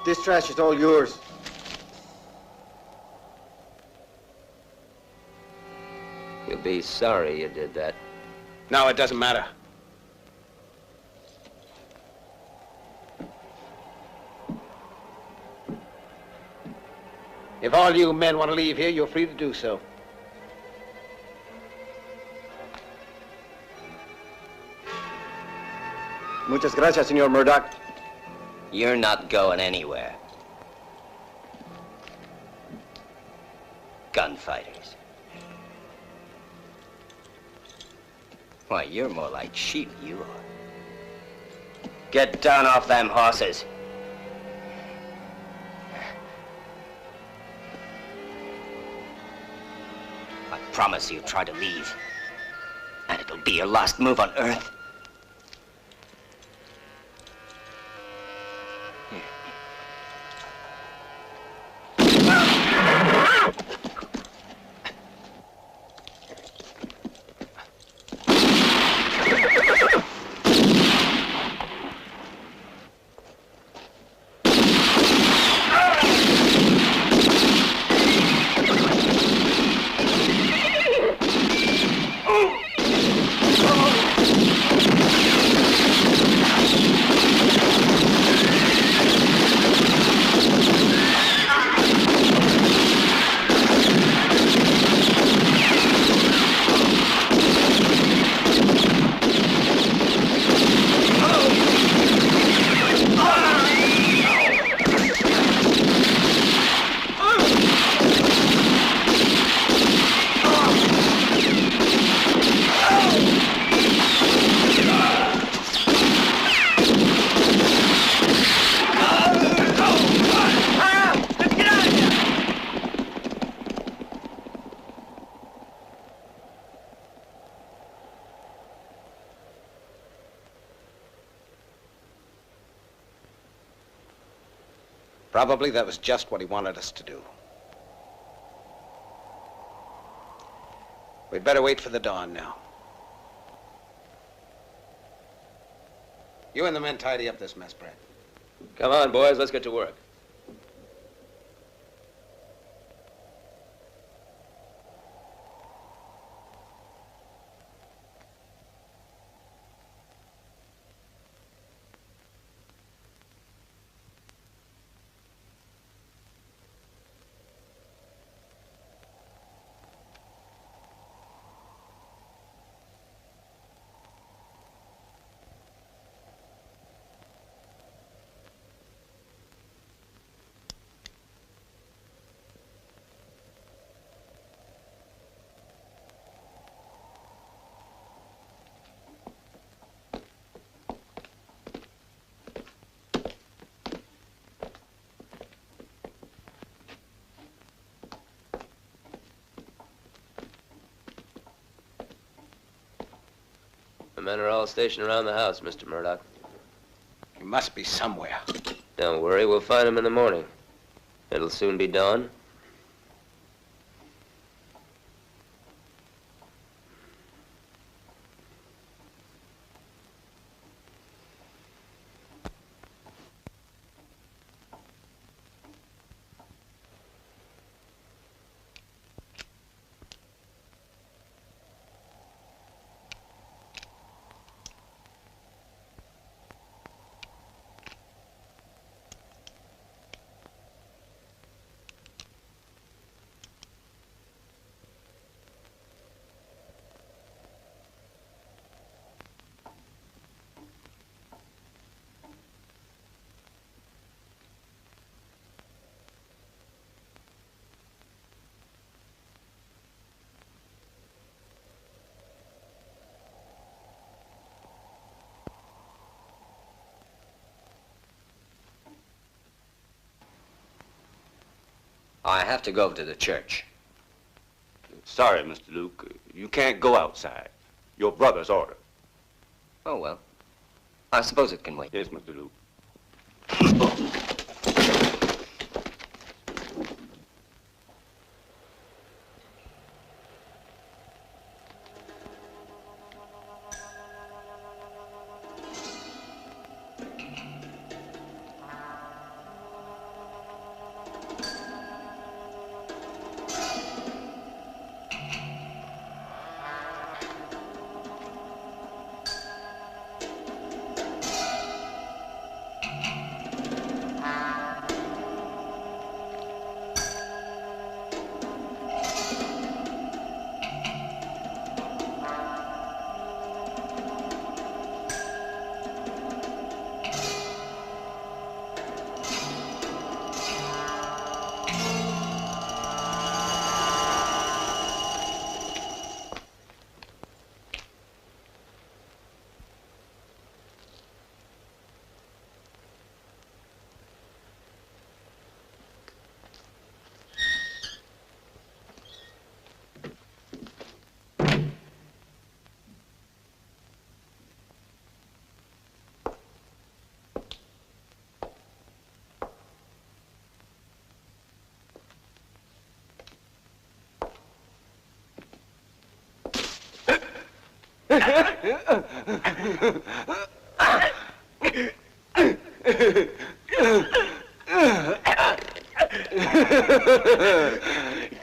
S17: This trash is all yours.
S9: You'll be sorry you did that.
S1: No, it doesn't matter. If all you men want to leave here, you're free to do so.
S17: Muchas gracias, Senor Murdoch.
S18: You're not going anywhere. Gunfighters. Why, you're more like sheep, you are. Get down off them horses. I promise you, try to leave. And it'll be your last move on Earth.
S1: Probably that was just what he wanted us to do. We'd better wait for the dawn now. You and the men tidy up this mess, Brad.
S9: Come on, boys, let's get to work. men are all stationed around the house, Mr. Murdoch.
S20: He must be somewhere.
S9: Don't worry, we'll find him in the morning. It'll soon be dawn.
S4: I have to go to the church.
S16: Sorry, Mr. Luke. You can't go outside. Your brother's order.
S4: Oh, well. I suppose it can wait.
S16: Yes, Mr. Luke.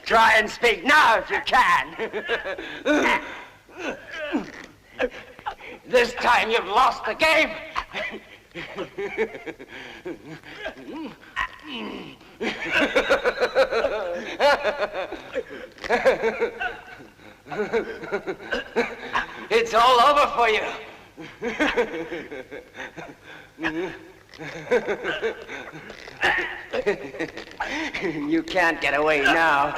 S13: Try and speak now if you can. This time you've lost the game. It's all over for you. You can't get away now.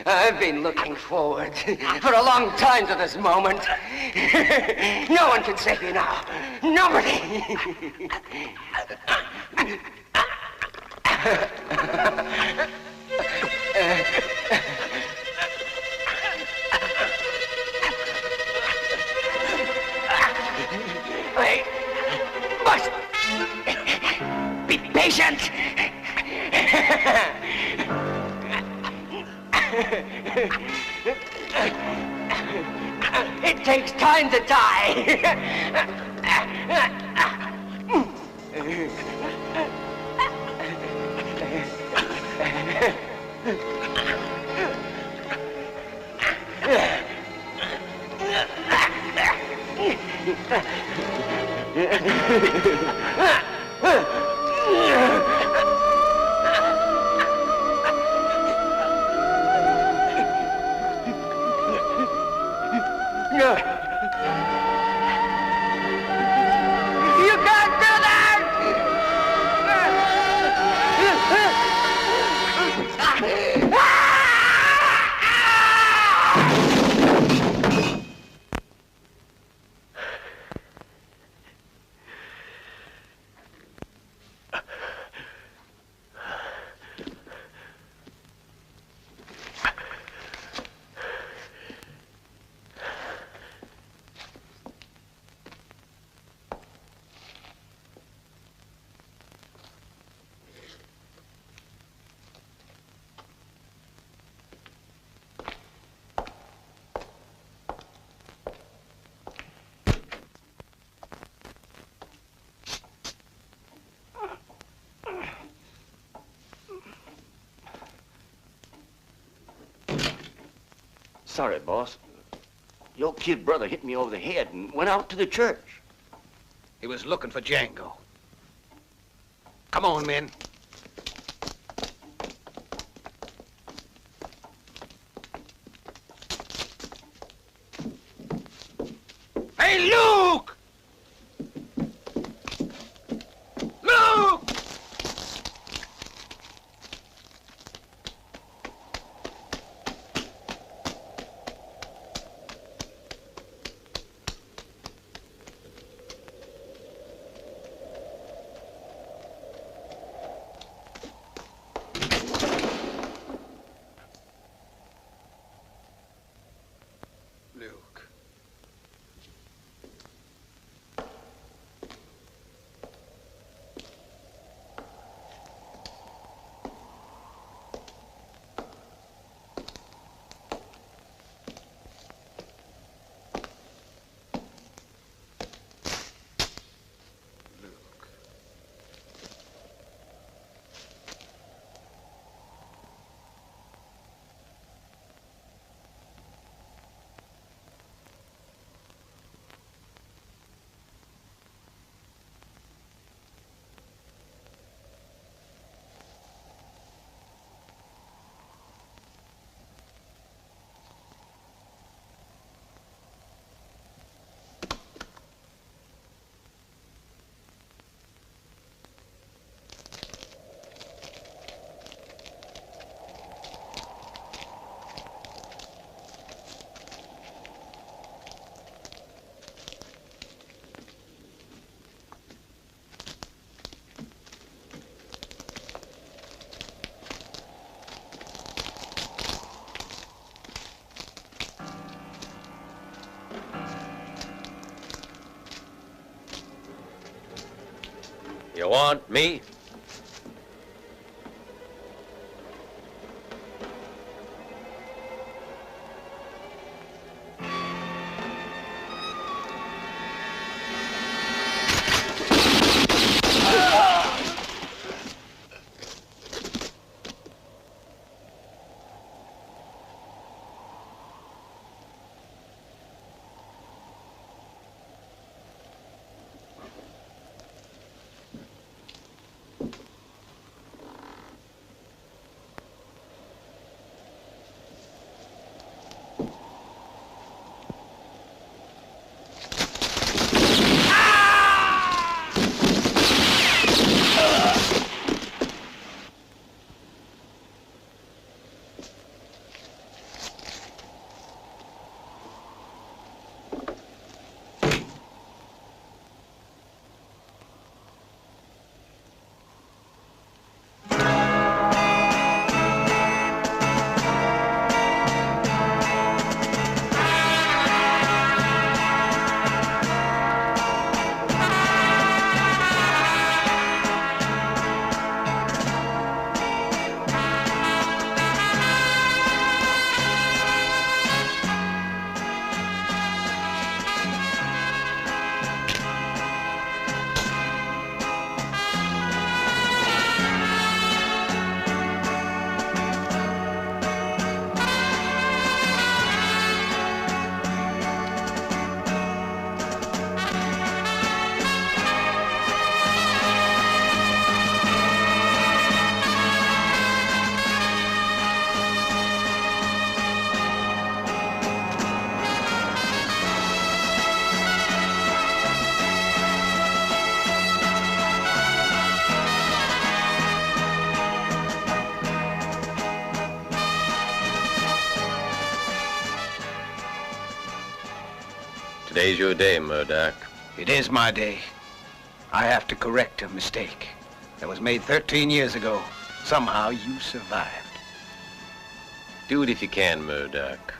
S13: I've been looking forward for a long time to this moment. No one can save you now. Nobody. I must be patient. It takes time to die. You can't do that!
S14: Sorry, boss. Your kid brother hit me over the head and went out to the church.
S1: He was looking for Django. Come on, men. Hey, Luke! Luke! Luke.
S4: You want me? Today's your day, Murdoch.
S1: It is my day. I have to correct a mistake that was made 13 years ago. Somehow you survived.
S4: Do it if you can, Murdoch.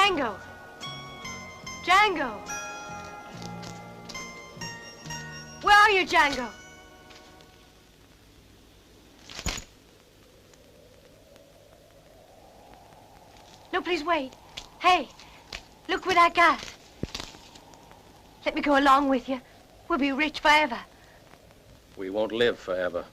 S10: Django! Django! Where are you, Django? No, please wait. Hey, look what I got. Let me go along with you. We'll be rich forever.
S18: We won't live forever.